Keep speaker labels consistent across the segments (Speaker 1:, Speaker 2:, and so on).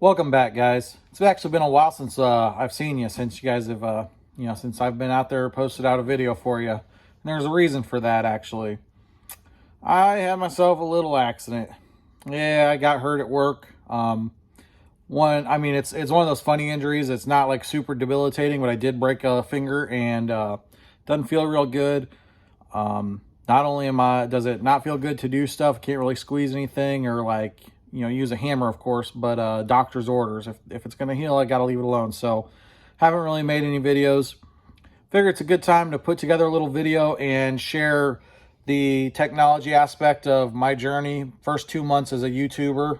Speaker 1: Welcome back, guys. It's actually been a while since I've seen you, since you guys have, since I've been out there, posted out a video for you. And there's a reason for that, actually. I had myself a little accident. Yeah, I got hurt at work. It's one of those funny injuries. It's not like super debilitating, but I did break a finger and doesn't feel real good. Not only does it not feel good to do stuff, can't really squeeze anything or use a hammer, of course, but doctor's orders. If it's going to heal, I got to leave it alone. So haven't really made any videos. Figure it's a good time to put together a little video and share the technology aspect of my journey. First 2 months as a YouTuber.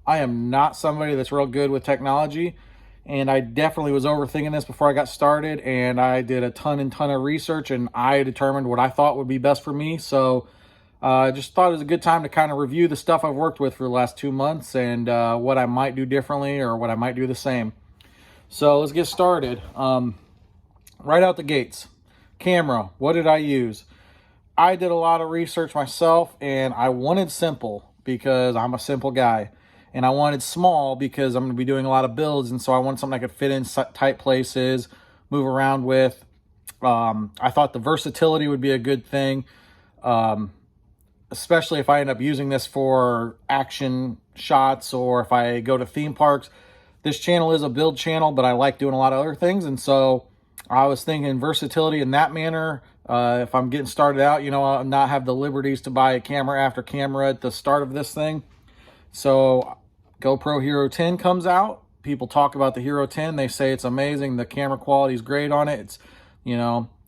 Speaker 1: I am not somebody that's real good with technology, and I definitely was overthinking this before I got started, and I did a ton of research, and I determined what I thought would be best for me. So I just thought it was a good time to kind of review the stuff I've worked with for the last 2 months and what I might do differently or what I might do the same. So let's get started. Right out the gates. Camera. What did I use? I did a lot of research myself, and I wanted simple because I'm a simple guy. And I wanted small because I'm going to be doing a lot of builds, and so I wanted something I could fit in tight places, move around with. I thought the versatility would be a good thing. Especially if I end up using this for action shots or if I go to theme parks. This channel is a build channel, but I like doing a lot of other things. And so I was thinking versatility in that manner. If I'm getting started out, I'll not have the liberties to buy camera after camera at the start of this thing. So GoPro Hero 10 comes out. People talk about the Hero 10. They say it's amazing. The camera quality is great on it. It's,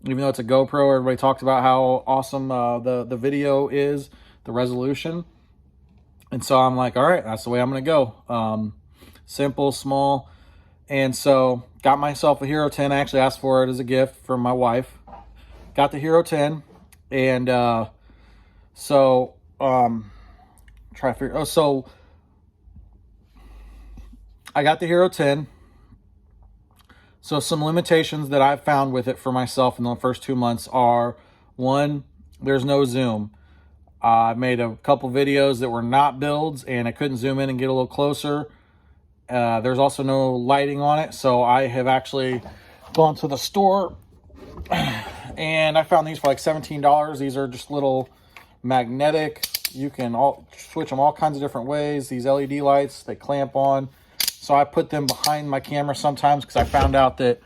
Speaker 1: even though it's a GoPro, everybody talks about how awesome the video is, the resolution. And so I'm like, all right, that's the way I'm going to go. Simple, small. And so got myself a Hero 10. I actually asked for it as a gift from my wife. Got the Hero 10. And try to figure, so I got the Hero 10. So some limitations that I've found with it for myself in the first 2 months are, one, there's no zoom. I made a couple videos that were not builds, and I couldn't zoom in and get a little closer. There's also no lighting on it, so I have actually gone to the store, and I found these for like $17. These are just little magnetic. You can switch them all kinds of different ways. These LED lights, they clamp on. So I put them behind my camera sometimes because I found out that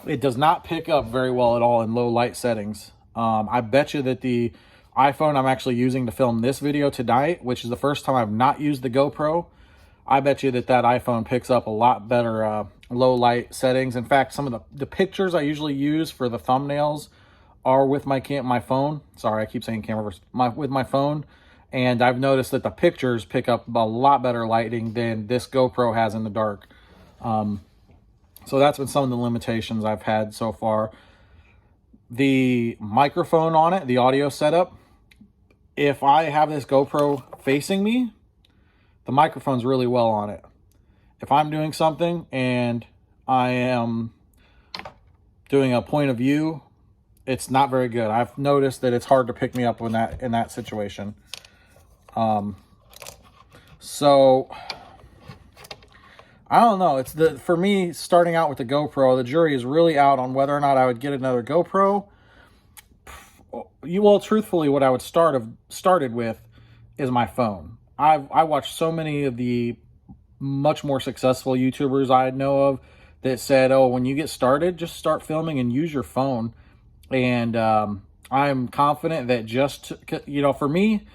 Speaker 1: it does not pick up very well at all in low light settings. I bet you that the iPhone I'm actually using to film this video tonight, which is the first time I've not used the GoPro, I bet you that iPhone picks up a lot better low light settings. In fact, some of the pictures I usually use for the thumbnails are with my phone. Sorry, I keep saying camera with my phone. And I've noticed that the pictures pick up a lot better lighting than this GoPro has in the dark. So that's been some of the limitations I've had so far. The microphone on it, the audio setup, if I have this GoPro facing me, the microphone's really well on it. If I'm doing something and I am doing a point of view, it's not very good. I've noticed that it's hard to pick me up in that situation. So I don't know. For me, starting out with the GoPro, the jury is really out on whether or not I would get another GoPro. Truthfully, what I would started with is my phone. I watched so many of the much more successful YouTubers I know of that said, oh, when you get started, just start filming and use your phone. And I'm confident that for me,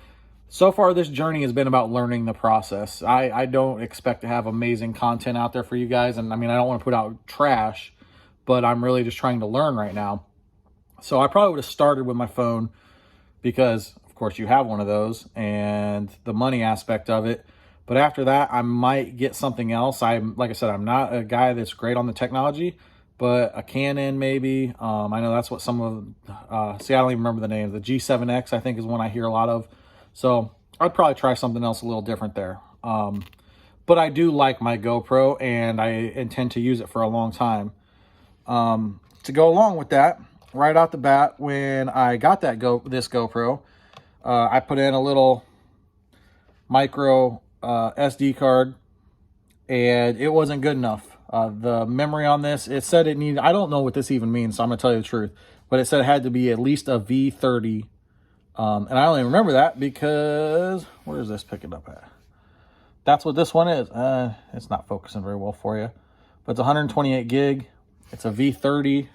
Speaker 1: so far, this journey has been about learning the process. I don't expect to have amazing content out there for you guys. And I don't want to put out trash, but I'm really just trying to learn right now. So I probably would have started with my phone because, of course, you have one of those and the money aspect of it. But after that, I might get something else. Like I said, I'm not a guy that's great on the technology, but a Canon maybe. I know that's what some of, I don't even remember the name. The G7X, I think, is one I hear a lot of. So I'd probably try something else a little different there. But I do like my GoPro, and I intend to use it for a long time. To go along with that, right out the bat, when I got this GoPro, I put in a little micro SD card and it wasn't good enough. The memory on this, it said it needed, I don't know what this even means, so I'm going to tell you the truth, but it said it had to be at least a V30. And I only remember that because, where is this picking up at? That's what this one is. It's not focusing very well for you, but it's 128 gig. It's a V30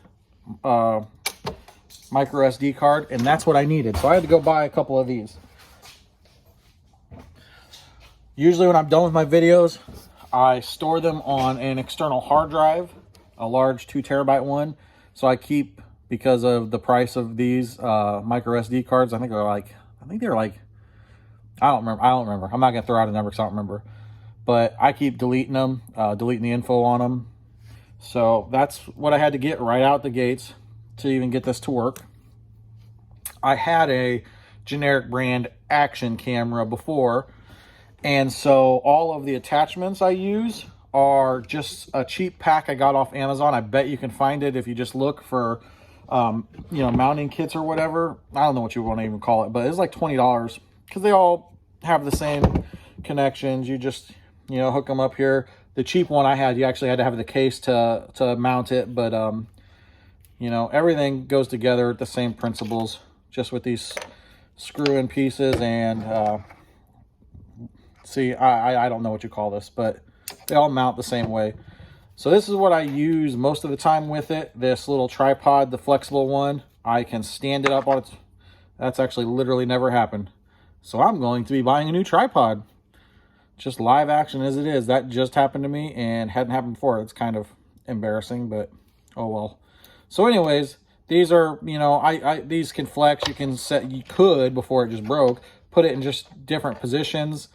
Speaker 1: micro SD card, and that's what I needed. So I had to go buy a couple of these. Usually when I'm done with my videos, I store them on an external hard drive, a large 2 terabyte one. So I keep, because of the price of these micro SD cards, I think they're like, I don't remember. I'm not gonna throw out a number because I don't remember. But I keep deleting them, deleting the info on them. So that's what I had to get right out the gates to even get this to work. I had a generic brand action camera before, and so all of the attachments I use are just a cheap pack I got off Amazon. I bet you can find it if you just look for you know, mounting kits or whatever. I don't know what you want to even call it, but it's like $20 because they all have the same connections. You just, you know, hook them up here. The cheap one I had, you actually had to have the case to mount it, but you know, everything goes together at the same principles, just with these screw-in pieces. And see, I don't know what you call this, but they all mount the same way. So this is what I use most of the time with it. This little tripod, the flexible one, I can stand it up on its, that's actually literally never happened. So I'm going to be buying a new tripod. Just live action as it is. That just happened to me and hadn't happened before. It's kind of embarrassing, but oh well. So anyways, these are, you know, these can flex. You can set, you could, before it just broke, put it in just different positions.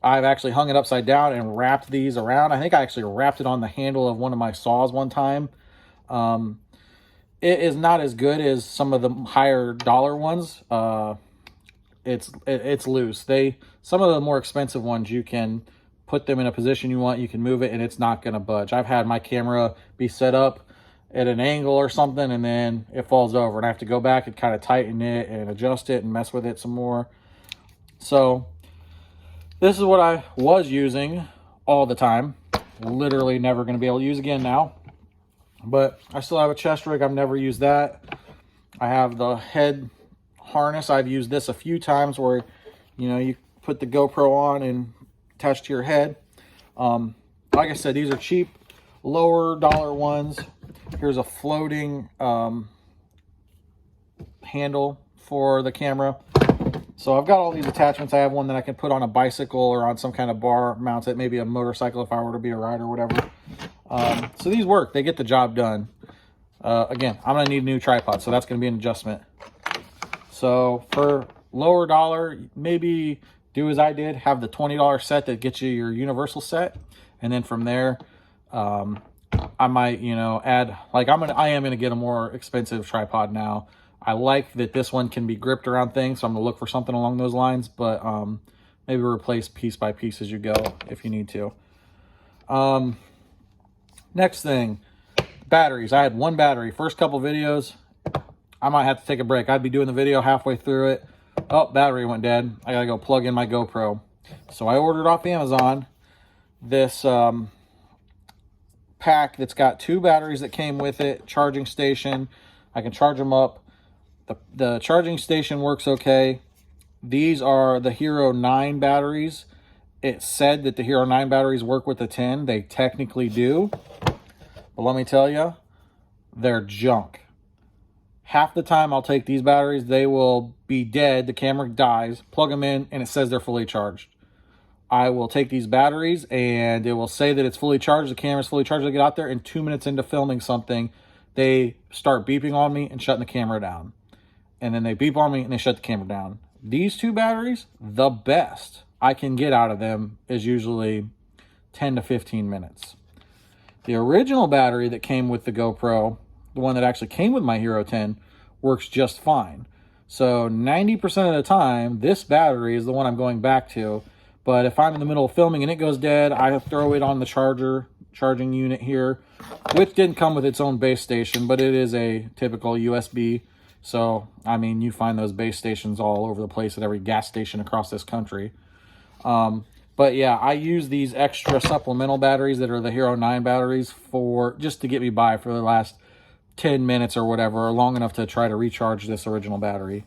Speaker 1: I've actually hung it upside down and wrapped these around. I think I actually wrapped it on the handle of one of my saws one time. It is not as good as some of the higher dollar ones. It's loose. Some of the more expensive ones, you can put them in a position you want, you can move it, and it's not going to budge. I've had my camera be set up at an angle or something, and then it falls over, and I have to go back and kind of tighten it and adjust it and mess with it some more. So this is what I was using all the time. Literally never going to be able to use again now. But I still have a chest rig. I've never used that. I have the head harness. I've used this a few times where, you know, you put the GoPro on and attach to your head. Like I said, these are cheap, lower dollar ones. Here's a floating handle for the camera. So I've got all these attachments. I have one that I can put on a bicycle or on some kind of bar, mount it, maybe a motorcycle if I were to be a rider or whatever. So these work. They get the job done. Again, I'm going to need a new tripod, so that's going to be an adjustment. So for lower dollar, maybe do as I did, have the $20 set that gets you your universal set, and then from there, I might, you know, add, like I am gonna get a more expensive tripod now. I like that this one can be gripped around things, so I'm gonna look for something along those lines, but maybe replace piece by piece as you go if you need to. Next thing, batteries. I had one battery. First couple videos, I might have to take a break. I'd be doing the video halfway through it. Oh, battery went dead. I gotta go plug in my GoPro. So I ordered off Amazon this pack that's got 2 batteries that came with it, charging station. I can charge them up. The charging station works okay. These are the Hero 9 batteries. It said that the Hero 9 batteries work with the 10. They technically do. But let me tell you, they're junk. Half the time I'll take these batteries, they will be dead. The camera dies, plug them in, and it says they're fully charged. I will take these batteries and it will say that it's fully charged. The camera's fully charged. I get out there, and 2 minutes into filming something, they start beeping on me and shutting the camera down. And then they beep on me and they shut the camera down. These 2 batteries, the best I can get out of them is usually 10 to 15 minutes. The original battery that came with the GoPro, the one that actually came with my Hero 10, works just fine. So 90% of the time, this battery is the one I'm going back to. But if I'm in the middle of filming and it goes dead, I throw it on the charging unit here, which didn't come with its own base station, but it is a typical USB. So, I mean, you find those base stations all over the place at every gas station across this country. But yeah, I use these extra supplemental batteries that are the Hero 9 batteries for just to get me by for the last 10 minutes or whatever, or long enough to try to recharge this original battery.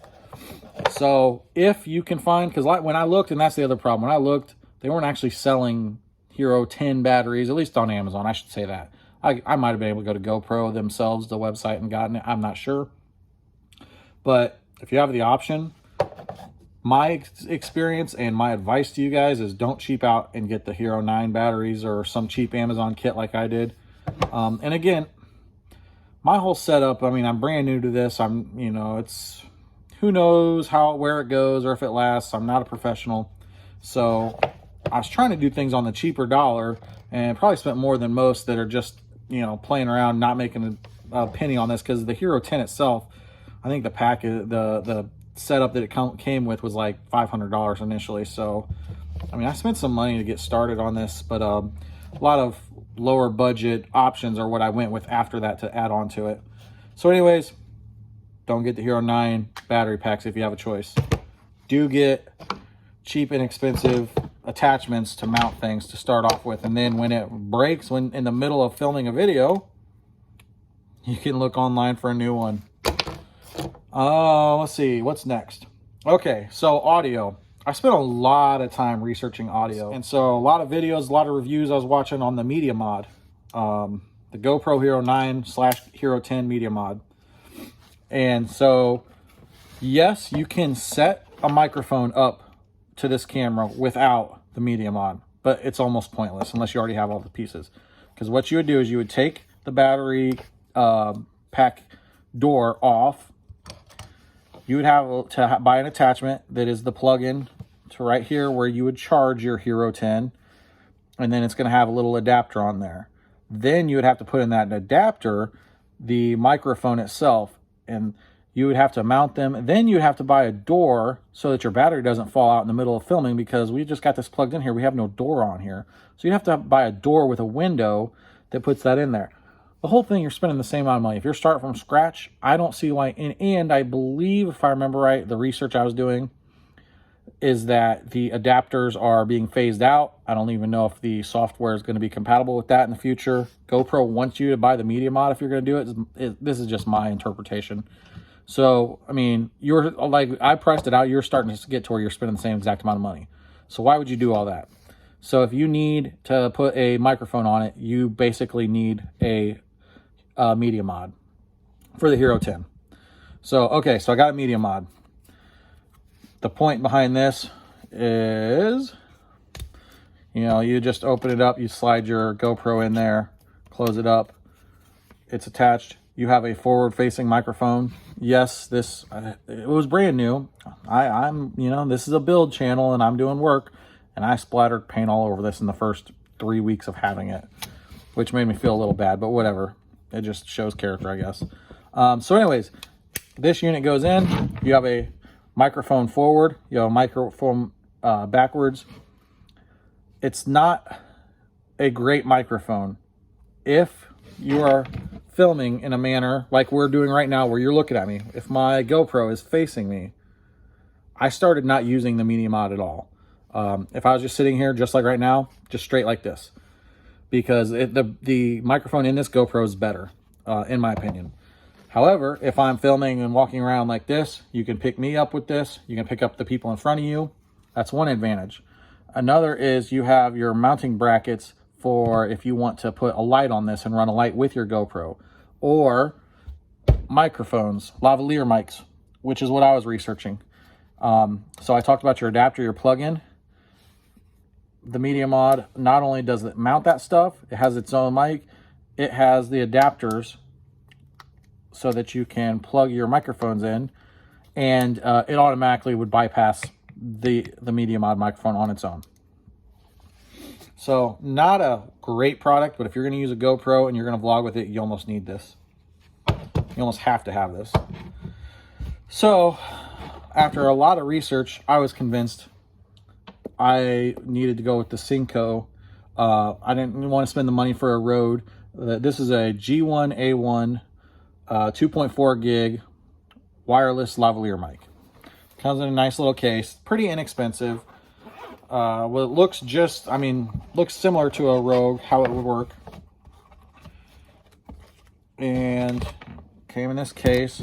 Speaker 1: So if you can find, because when I looked, and that's the other problem, when I looked, they weren't actually selling Hero 10 batteries, at least on Amazon, I should say that. I might have been able to go to GoPro themselves, the website, and gotten it. I'm not sure. But if you have the option, my experience and my advice to you guys is don't cheap out and get the Hero 9 batteries or some cheap Amazon kit like I did. And again, my whole setup, I mean, I'm brand new to this. It's, who knows where it goes or if it lasts. I'm not a professional. So I was trying to do things on the cheaper dollar and probably spent more than most that are just, playing around, not making a penny on this, because the Hero 10 itself, I think the package, the setup that it came with was like $500 initially. So, I mean, I spent some money to get started on this, but a lot of lower budget options are what I went with after that to add on to it. So anyways, don't get the Hero 9 battery packs if you have a choice. Do get cheap and inexpensive attachments to mount things to start off with, and then when it breaks, when in the middle of filming a video, you can look online for a new one. Let's see, what's next? Okay, so audio. I spent a lot of time researching audio, and so a lot of videos, a lot of reviews I was watching on the Media Mod, the GoPro Hero 9 / Hero 10 Media Mod. And so, yes, you can set a microphone up to this camera without the Media Mod, but it's almost pointless unless you already have all the pieces. Because what you would do is you would take the battery pack door off. You would have to buy an attachment that is the plug-in to right here where you would charge your Hero 10, and then it's going to have a little adapter on there. Then you would have to put in that adapter the microphone itself, and you would have to mount them. Then you'd have to buy a door so that your battery doesn't fall out in the middle of filming, because we just got this plugged in here. We have no door on here. So you'd have to buy a door with a window that puts that in there. The whole thing, you're spending the same amount of money. If you're starting from scratch, I don't see why. And I believe, if I remember right, the research I was doing is that the adapters are being phased out. I don't even know if the software is going to be compatible with that in the future. GoPro wants you to buy the Media Mod if you're going to do it. This is just my interpretation. So, I mean, you're like, I priced it out. You're starting to get to where you're spending the same exact amount of money. So why would you do all that? So if you need to put a microphone on it, you basically need a Media Mod for the Hero 10. So, okay, so I got a Media Mod. The point behind this is, you just open it up, you slide your GoPro in there, close it up, it's attached. You have a forward-facing microphone. Yes, it was brand new. I'm this is a build channel, and I'm doing work, and I splattered paint all over this in the first 3 weeks of having it, which made me feel a little bad, but whatever. It just shows character, I guess. So anyways, this unit goes in. You have a microphone forward. You have a microphone backwards. It's not a great microphone if you are filming in a manner like we're doing right now, where you're looking at me. If my GoPro is facing me, I started not using the Media Mod at all. If I was just sitting here, just like right now, just straight like this, because the microphone in this GoPro is better, in my opinion. However, if I'm filming and walking around like this, you can pick me up with this. You can pick up the people in front of you. That's one advantage. Another is you have your mounting brackets for if you want to put a light on this and run a light with your GoPro, or microphones, lavalier mics, which is what I was researching. So I talked about your adapter, your plug-in. The Media Mod, not only does it mount that stuff, it has its own mic, it has the adapters so that you can plug your microphones in, and it automatically would bypass the Media Mod microphone on its own. So not a great product, but if you're going to use a GoPro and you're going to vlog with it, you almost need this. You almost have to have this. So after a lot of research, I was convinced I needed to go with the Synco. I didn't want to spend the money for a Rode. This is a G1A1 2.4 gig wireless lavalier mic. Comes in a nice little case, pretty inexpensive. Well, it looks just, I mean, looks similar to a Rogue, how it would work. And came in this case.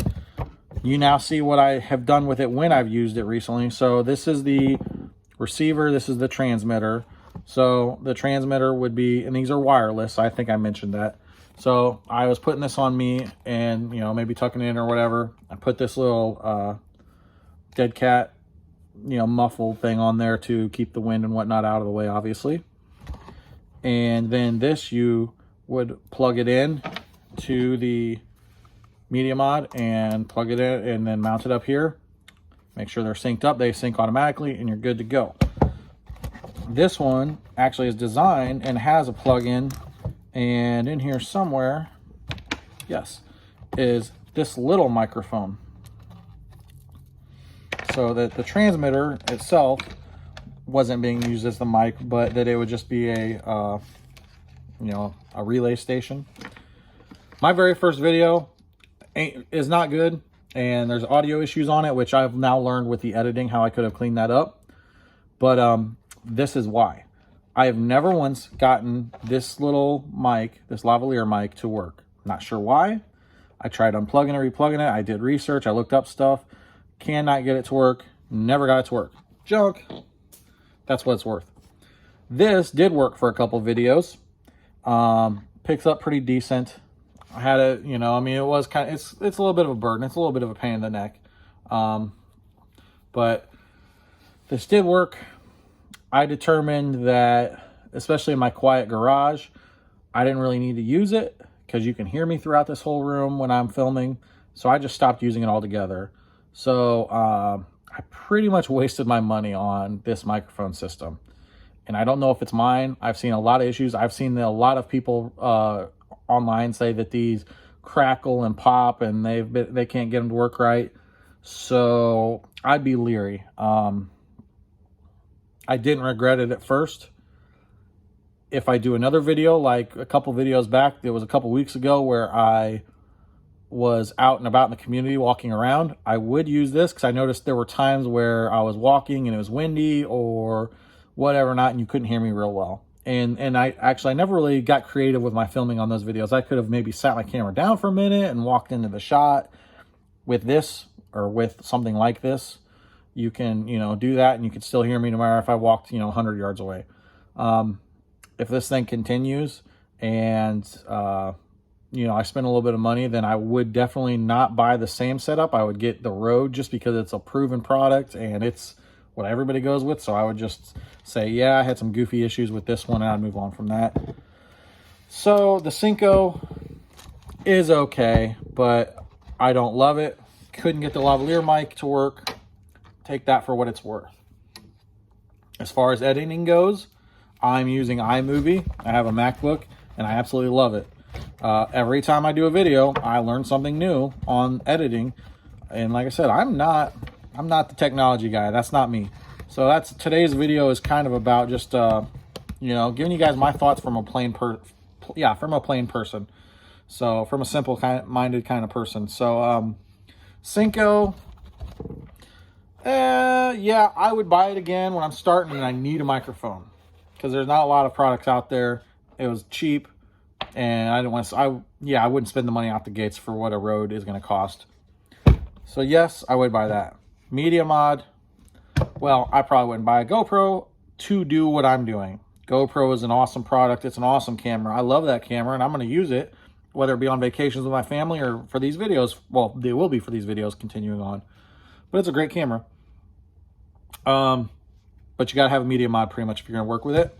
Speaker 1: You now see what I have done with it when I've used it recently. So this is the receiver, this is the transmitter. So the transmitter would be, and these are wireless, I think I mentioned that. So I was putting this on me and, you know, maybe tucking it in or whatever. I put this little dead cat, you know, muffled thing on there to keep the wind and whatnot out of the way, obviously. And then this, you would plug it in to the Media Mod and plug it in and then mount it up here. Make sure they're synced up. They sync automatically and you're good to go. This one actually is designed and has a plug-in, and in here somewhere, yes, is this little microphone. So that the transmitter itself wasn't being used as the mic, but that it would just be a, you know, a relay station. My very first video is not good, and there's audio issues on it, which I've now learned with the editing how I could have cleaned that up. But this is why. I have never once gotten this little mic, this lavalier mic, to work. Not sure why. I tried unplugging it, replugging it. I did research. I looked up stuff. Cannot get it to work. Never got it to work. Junk. That's what it's worth. This did work for a couple videos. Picks up pretty decent. I had a, you know, I mean, it was kind of, it's a little bit of a burden. It's a little bit of a pain in the neck. But this did work. I determined that, especially in my quiet garage, I didn't really need to use it because you can hear me throughout this whole room when I'm filming. So I just stopped using it altogether. So I pretty much wasted my money on this microphone system. And I don't know if it's mine. I've seen a lot of issues. I've seen a lot of people online say that these crackle and pop and they can't get them to work right. So I'd be leery. I didn't regret it at first. If I do another video, like a couple videos back, it was a couple weeks ago where I was out and about in the community walking around, I would use this because I noticed there were times where I was walking and it was windy or whatever not, and you couldn't hear me real well. And I never really got creative with my filming on those videos. I could have maybe sat my camera down for a minute and walked into the shot. With this, or with something like this, you can, you know, do that and you can still hear me no matter if I walked, you know, 100 yards away. If this thing continues and, you know, I spend a little bit of money, then I would definitely not buy the same setup. I would get the Rode just because it's a proven product and it's what everybody goes with. So I would just say, yeah, I had some goofy issues with this one and I'd move on from that. So the Cinco is okay, but I don't love it. Couldn't get the lavalier mic to work. Take that for what it's worth. As far as editing goes, I'm using iMovie. I have a MacBook and I absolutely love it. Every time I do a video, I learn something new on editing. And like I said, I'm not the technology guy. That's not me. So today's video is kind of about just, you know, giving you guys my thoughts from a plain person. So from a simple-minded kind of person. So, Cinco, yeah, I would buy it again when I'm starting and I need a microphone. Because there's not a lot of products out there. It was cheap. And I didn't want to, I wouldn't spend the money out the gates for what a Rode is going to cost. So yes, I would buy that. Media Mod, well, I probably wouldn't buy a GoPro to do what I'm doing. GoPro is an awesome product. It's an awesome camera. I love that camera and I'm going to use it, whether it be on vacations with my family or for these videos. Well, they will be for these videos continuing on. But it's a great camera. But you got to have a Media Mod pretty much if you're going to work with it.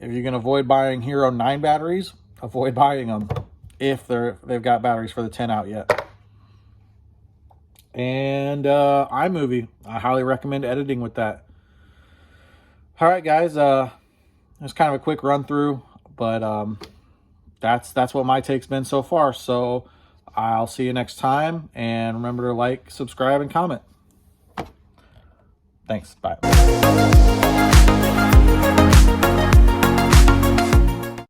Speaker 1: If you're going to avoid buying Hero 9 batteries, avoid buying them if they've got batteries for the 10 out yet. And iMovie, I highly recommend editing with that. All right, guys, it's kind of a quick run through, but that's what my take's been so far. So I'll see you next time, and remember to like, subscribe, and comment. Thanks. Bye.